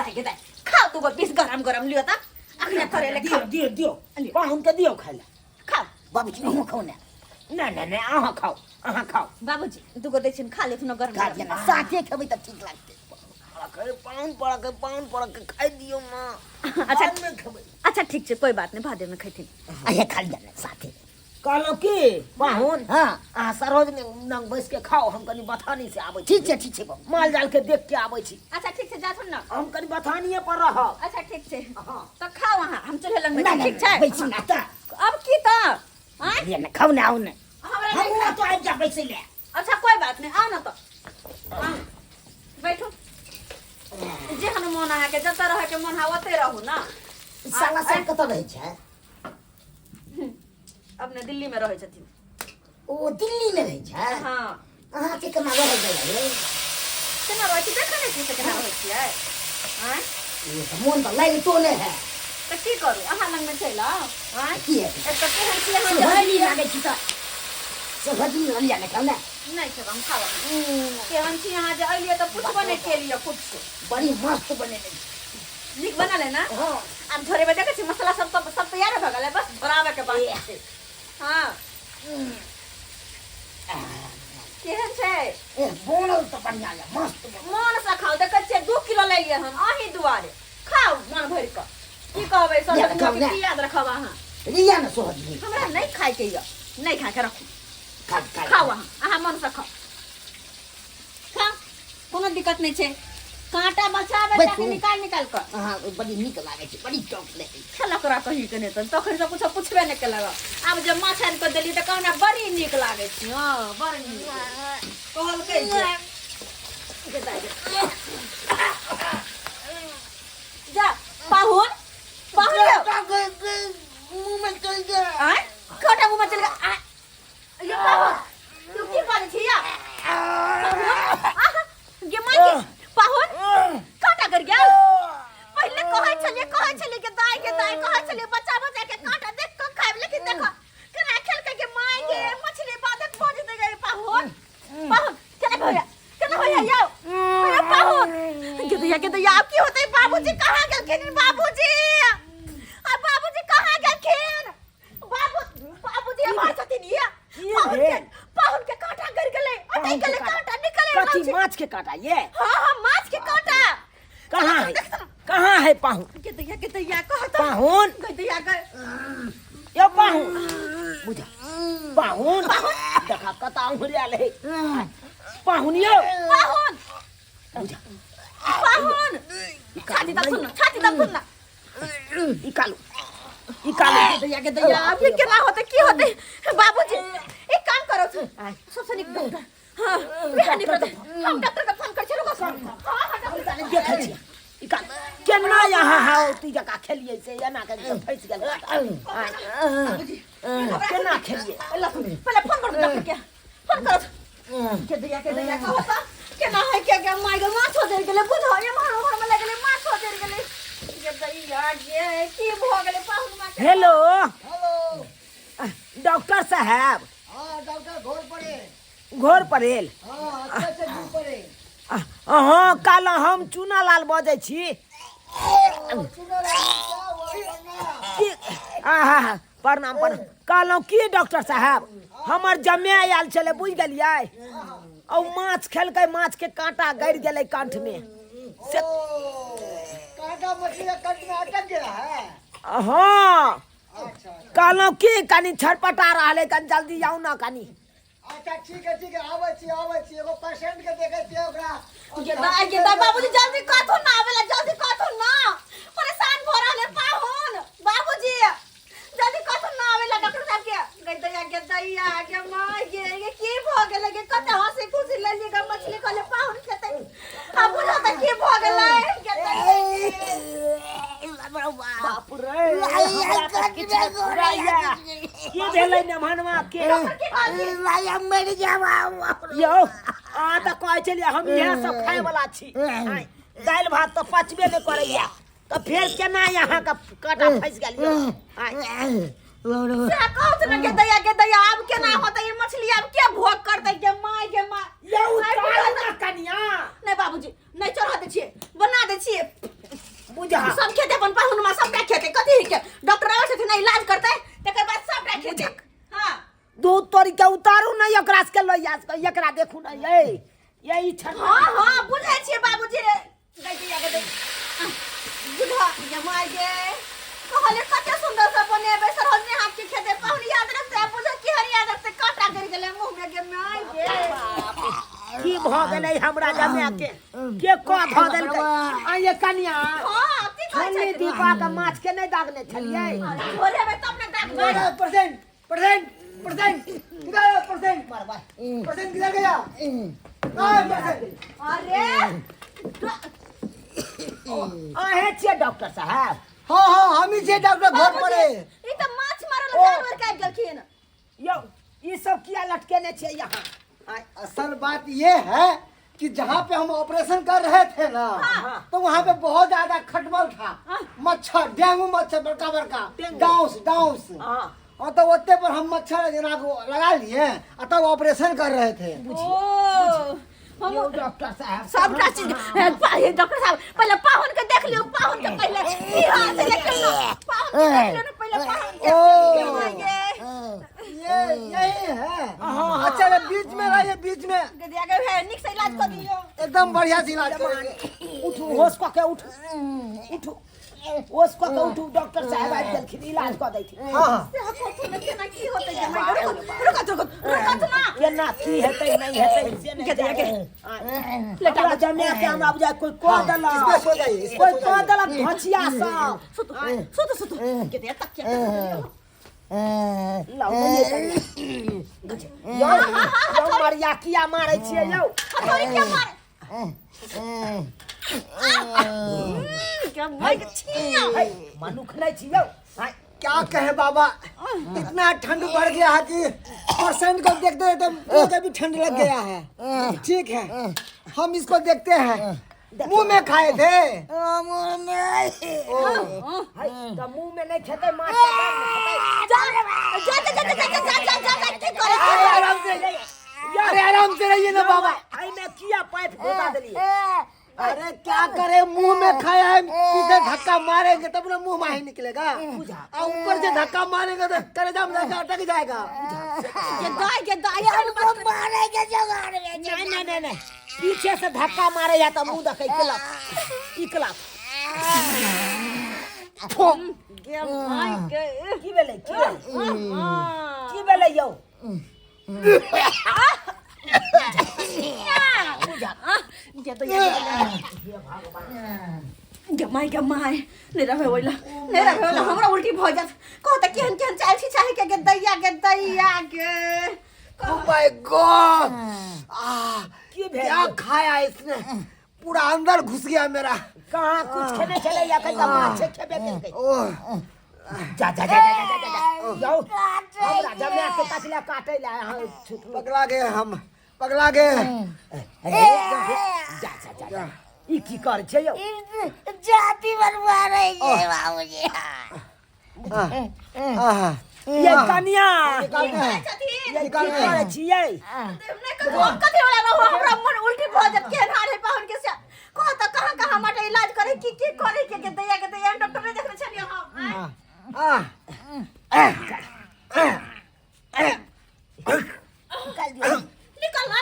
दाई खाओ तू पीस गरम गरम लियो त अखने करे ले खाओ दियो पाहुन के दियो खाइला खाओ बाबूजी अहाँ खाओ ना नहीं अहाँ खाओ बाबूजी तू को देखिन खा ले तुनो गरम खा लेना साथे खेबै त ठीक लागते पाहुन पड़ा के खाइ दियो ना अच्छा ठीक छे कोई बात नहीं भादे में खैथिन अहे खा लेना साथे कहलो की पाहुन हां आ सरोज ने नंग बैस के खाओ हम कनी बथानी से आबै ठीक छे माल जाल के देख के आबै छी अच्छा ठीक छे जा सुन ना हम कनी बथानीए पर रह अच्छा ठीक छे तो खाओ वहां हम चले लंग में ठीक छे बैठ ना त अब की त हां ये ना खाओ ना आओ ना हमरा तो आ जा बैठ ले अच्छा कोई बात नहीं आओ ना तो बैठो जे हनु मन आ के जत रह के मन हावते रहू ना साला सब कत रहे छै अपने दिल्ली में रहे छथिन ओ दिल्ली में रहे छै हां अहाँ के केना रहे गए केना रहे छी देखै नै छी केना रहे छियै हां ये त मन त लागि तो नै है त की करू अहाँ लंग में चलि आओ हां की है एक त केहन छी अहाँ जहली लागे छी त सहदी लिया ने खाना नहीं छै हम खावा केहन छी अहाँ जे अइलिए त पुछबो नै केलिए खुद से बड़ी मस्त बनेले नीक बनल है ना हां अब थोड़े बजे के मसाला सब तैयार भ गेल है बस बनावे के बाद हां केहन छै बनल त बढ़िया है मस्त मन से खाओ देख छै 2 किलो ले लिए हम अही दुआरे खाओ मन भर के की कहबै सब की याद रखब अहाँ लिया ना सहदी हमरा नहीं खाए के य नहीं खा के रखू खा खाओ अहाँ मन से खाओ खा कोनो दिक्कत नहीं छै कांटा बचावे ताकि निकाल कर हां बड़ी नीक लागे छै बड़ी टॉप ले खेला करा कहि के नै त तखन से कुछ पूछबे नै केलक अब जे माछ आन के देली त कहना बड़ी नीक लागे छै हां बड़ी नीक कहल के जा पाहुन मुंह में चल गया आय छोटा मुंह में चल गया ये पाहुन तू की बात छिया ये मां पाहुन काटा कर गया पहले कहै छले के दाई कहै छले बच्चा के काटा देख के खाइब लेकिन देखो केना खेल के माय के मछली बादक खोज दे गई पाहुन केना होया याओ अरे पाहुन के तो याब की होते बाबूजी कहां गेलखिन बाबूजी आ बाबूजी कहां गेलखिन बाबूजी हमार छथिन ये पाहुन के काटा गिर गेलै अटै गेलै काटा निकले कथी माछ के काटा ये हां माछ के काटा कहां है पाहुन के दैया कहता पाहुन के दैया के यो पाहुन बुझा पाहुन देखा कता उड़िया ले पाहुन यो पाहुन बुझा पाहुन छाती दा सुन निकालो के दैया अब ये केना होते की होते बाबूजी एक काम करो सबसे निक डॉक्टर हां बिहानी कर दे हम डॉक्टर के फोन कर छलो हां डॉक्टर देखै छी केना यहाँ है तू जका खेलिए से एना के फैस गेल केना खेलिए पहले फोन कर डॉक्टर के फोन कर के दैया कहता केना है के माय गे माछ हो गेले बुझो ये मारो घर में लगले माछ हो गेले के दैया ये की भ गेले पाहुन मां हेलो डॉक्टर साहब हां डॉक्टर घोर पड़ेल हां अच्छा से घोर पड़ेल हाँ काल हम चूनालाल बजै छी प्रणाम कहलहुँ की डॉक्टर साहब हमर जमाय आयल छलै बुझि गेलियै और माछ खेलकै माछ के कांटा गड़ि गेलै कंठ में से कांटा मछली कंठ में अटक गया है हाँ अच्छा कहलहुँ की कनी छटपटा रहलै कनी जल्दी आउ ना कनी अच्छा ठीक है आबै छी एगो पेशेंट के देखे छियै ओकरा के दाई बाबूजी जल्दी कथु ना आवेला जल्दी कथु ना परेशान भ रहले पाहुन बाबूजी जल्दी कथु ना आवेला डॉक्टर साहब के दैया के माय ये की भ गेलै के कते हंसी खुशी लेली ग मछली खले पाहुन खेतै आ बुझा त की भ गेलै बाप रे की भेलै ने मनवा के मर जावा यो आ त कहै छलियै हम इएह सब खाय वाला छी दालि भात तो पचबे नहीं करैया तो फिर केना यहाँ का काटा फंस गेल यो से कहत न के दैया अब केना होतै ये मछली अब के भोग करतै के माय यो उतार ना कनिया नहीं बाबूजी नहीं चढ़ा दे छिए बना दे छिए पी के डॉक्टर आवे से ना इलाज करते तकर बाद सब रखे देख हां दूध तोरी के उतारू नहीं एकरा के लइया एकरा देखू ना ये छन हां हां बुझै छियै बाबूजी रे गई आगे दे बुझा जमाई गे कहले कते सुंदर से बनेबे सरहज ने हाथ के खेते पाहुन याद रखते बुझा की हर याद रखते काटा कर गेले मुंह में गे माई गे की भ गेलै हमरा जमे के को ध देलकै आ ये कन्या हां की कहै छोली दीपा के माछ के नहीं दागने छलिए बोले बे तब ने दाग परसेंट किधर है परसेंट मार भाई परसेंट किधर गया अरे आहे छे डॉक्टर साहब हाँ हम ही छे डॉक्टर घर पर है ई त माछ मारल जानवर काट गेलखिन यो ये सब किया लटकेने छे यहाँ असल बात ये है कि जहाँ पे हम ऑपरेशन कर रहे थे ना तो वहाँ पे बहुत ज्यादा खटमल था मच्छर डेंगू मच्छर बड़का बड़का डाउस और तो ओते पर हम मच्छर जना को लगा लिए और तब ऑपरेशन कर रहे थे ओ हम डॉक्टर साहब सबटा चीज डॉक्टर साहब पहले पाहुन के देख लियो पाहुन के पहले ई हां से लेकर लो पाहुन के देख लो ना पहले पाहुन के ये यही है अच्छा ये बीच में रहिए बीच में गदिया के है निक से इलाज कर दियो एकदम बढ़िया से इलाज करेंगे उठू होश को के उठू होश को के उठू डॉक्टर साहब आ गेलखिन इलाज कर दै थी हां से हको में केना की होतै जमाई रुक ना केना की हेतै नहीं हेतै से नहीं गदिया के लेटा जमे के हमरा बुझा कोई को देला इसमें सो जाइए कोई को देला भचिया सब सुत गदिया तक के लाओ यो मरिया किया मारै छियै यौ हथौड़ी के मार क्या भाई के छिया मनुख नहीं छियौ क्या कहे बाबा इतना ठंड बढ़ गया है कि परसेंट को देखते तो मुझे भी ठंड लग गया है ठीक है हम इसको देखते हैं मुंह में खाए थे मुंह में तो मुंह में नहीं खेते माछ का अरे आराम से रहिए ना बाबा आई मैं किया पाइप खोदा दिलिए अरे क्या करे मुंह में खाया है पीछे धक्का मारेंगे तब ना मुंह में ही निकलेगा और ऊपर से धक्का मारेंगे तो कलेजा में अटक जाएगा ये दाई हमको मारेंगे जगाड़ में नहीं पीछे से धक्का मारे या तो मुंह देखे इकला ये भाई के की बेले यौ ये तो ये गमाई ने रहे होला हमरा उल्टी भ जात कहत केहन केहन चाल छी चाहे के दैया के ओह माय गॉड क्या खाया इसने पूरा अंदर घुस गया मेरा कहाँ कुछ खेने चले या कहीं माछ खेबे के ओह जा जाओ हमरा जमे के तकले काटे ला पगला गए जा ई की कर छै यौ जाति बनवा रही है बाबूजी ये कन्या छथिन ये की करे छियै हमने कथि होला रहो हमरा मन उल्टी भ जात केहन हारे पाहुन के से कहत कहां मटे इलाज करे की करे के दैया डॉक्टर ने देखले छलिए हम निकल ना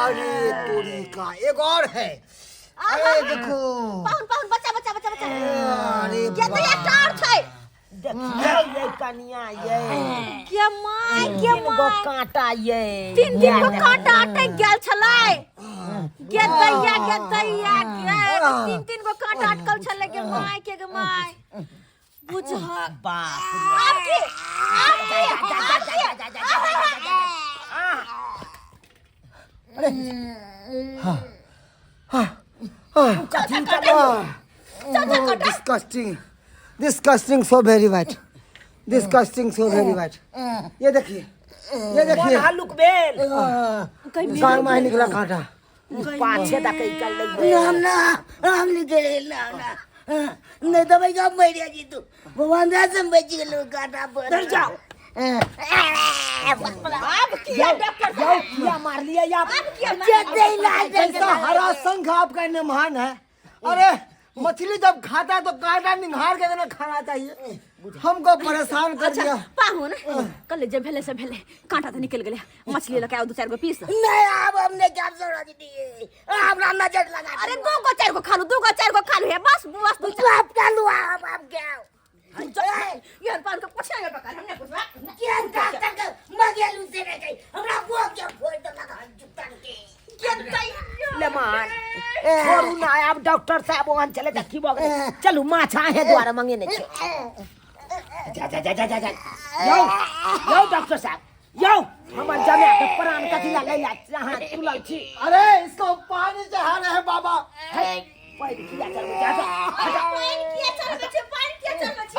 अरे तोरी का एक और है अरे देखो पाहुन बच्चा अरे ये तो एक टार छै देखिए ये कन्या ये के माय तीन गो कांटा ये तीन गो कांटा अटक गेल छलै गे दैया के तीन गो कांटा अटकल छलै के माय बुझा बाप आपकी डिस्कस्टिंग सो वेरी वाइट ये देखिए हल्लुक बेल कान में निकला कांटा पाछे तक निकल लग ना हम निकले ना नहीं तो भाई कब बैठ गया जी तू भगवान रात से बच गए काटा पर डर जाओ अब किया डॉक्टर साहब क्या मार लिया या अब किया कैसा हरा शंख आपका निमान है। अरे मछली जब खाता है तो कांटा निहार के देना खाना चाहिए। हमको परेशान कर दिया। पाहुन कल जब भेले से भेले कांटा तो निकल गेले मछली लगा 2-4 गो पीस नहीं अब हमने क्या जरूरत दी हमरा नजर लगा अरे 2 गो 4 गो खा लो 2 गो 4 गो खा लो है बस बस तू आप क्या लुआ आप क्या यार पान का पूछा है पका हमने पूछा क्या डॉक्टर मगेलू से रह गई हमरा वो क्या फोड़ लगा जुटन के क्या चाहिए लेमान छोड़ू ना अब डॉक्टर साहब वहां चले जा की बोगे चलू माछा है द्वारा मांगे ने जा जा जा जा जा यो डॉक्टर साहब यो हमर जमे के प्राण कथिला लैला जहां तुलल छी अरे इसको पानी चढ़ा रहे हैं बाबा। पैर किया चल जा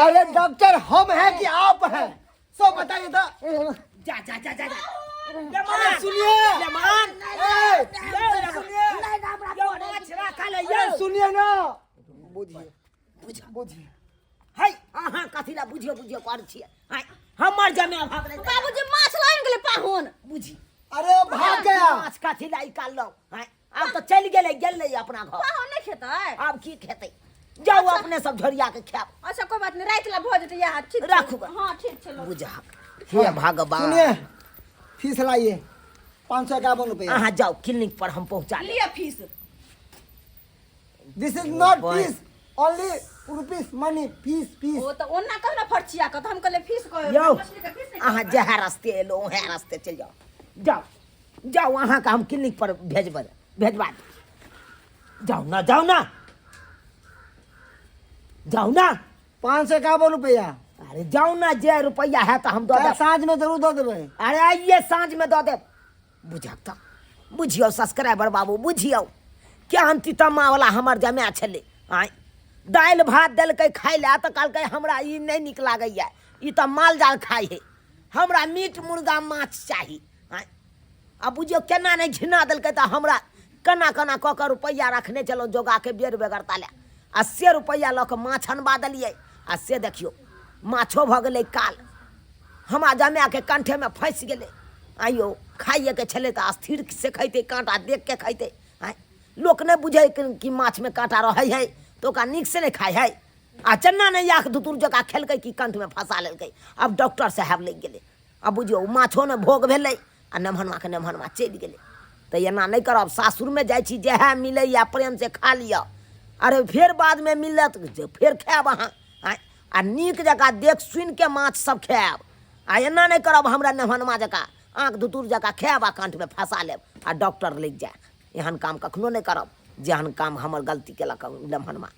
अरे डॉक्टर हम हैं कि आप हैं सब बताइए तो। जा जा जा जा अरे सुनिए लेमान सुनिए ना बुझिए हाय अहाँ कथिला बुझियो बुझियो कर छियै हाय हमर जमे भाग रे बाबूजी माछ लाइन गेले पाहुन बुझी अरे भाग गया। माछ कथिला निकाल लो हाय अब तो चल गेले अपना घर पाहुन नहीं खेतै अब की खेते जाओ अपने सब झोरिया के खाब अच्छा कोई बात नहीं रात ला भोज तो यहां ठीक राखू हां ठीक छै लो बुझा हे भगवान सुनिए फीस लाइए 551 रुपया। अहाँ जाओ क्लिनिक पर हम पहुंचा ले लिया fees this is not fees only rupees money fees वो तो ओना कहना फर्चिया का तो हम कहले फीस को यो मछली का फीस नहीं अहाँ जहाँ रास्ते एलो वहाँ रास्ते चल जाओ जाओ जाओ अहाँ का हम क्लिनिक पर भेजबा दे। जाओ ना जाओ ना जाओ ना 551 रुपया। अरे जाओ ना जे रुपया है तो हम दो दे साँझ में जरूर दे देबै। अरे आइए साँझ में दो दे बुझा बुझियो सब्सक्राइबर बाबू बुझियो क्या अंतितमा वाला हमार जमा छले आय दाल भात देलकै खाइ ला तो कहलकै हमरा ई नहीं निक लागैया ई तो माल जाल खाइ है हमरा मीट मुर्गा माछ चाही आय अब बुझियो केना नहीं घिना देलकै तो हमरा कना कना कऽ के रुपया रखने चलो जोगा के बेर बेगरता ले 80 रुपया लऽ के माछ अनबा देलियै आ से देखियो माछो भऽ गेलै काल हमरा जमा के कंठे में फंस गेलै आइयो खाइए के छले तो स्थिर से खैते कांटा देख के खैते आय लोक नहीं बुझे कि माछ में कांटा रहे है तो ओकरा नीक से नहीं खाए है आ चन्ना नहीं आख दुतुर जका खेलकै कि कंठ में फंसा लेलकै अब डॉक्टर साहब लग गेलै अब बुझियो माछो ने भोग भेलै आ नमहनवा के नमहनवा चलि गेलै तो एना नहीं करब सासुर में जाइ छी जहे मिलै या प्रेम से खा लिअ अरे फिर बाद में मिलत फिर खायब अहाँ आय आ नीक जका देख सुनि के माछ सब खायब आ एना नहीं करब हमरा नमहनवा जका आँख दुतुर जका खायब आ कंठ में फंसा लेब आ डॉक्टर लग जाए एहन काम कखनो नहीं करब जेहन काम हमर गलती केलक नमहनवा।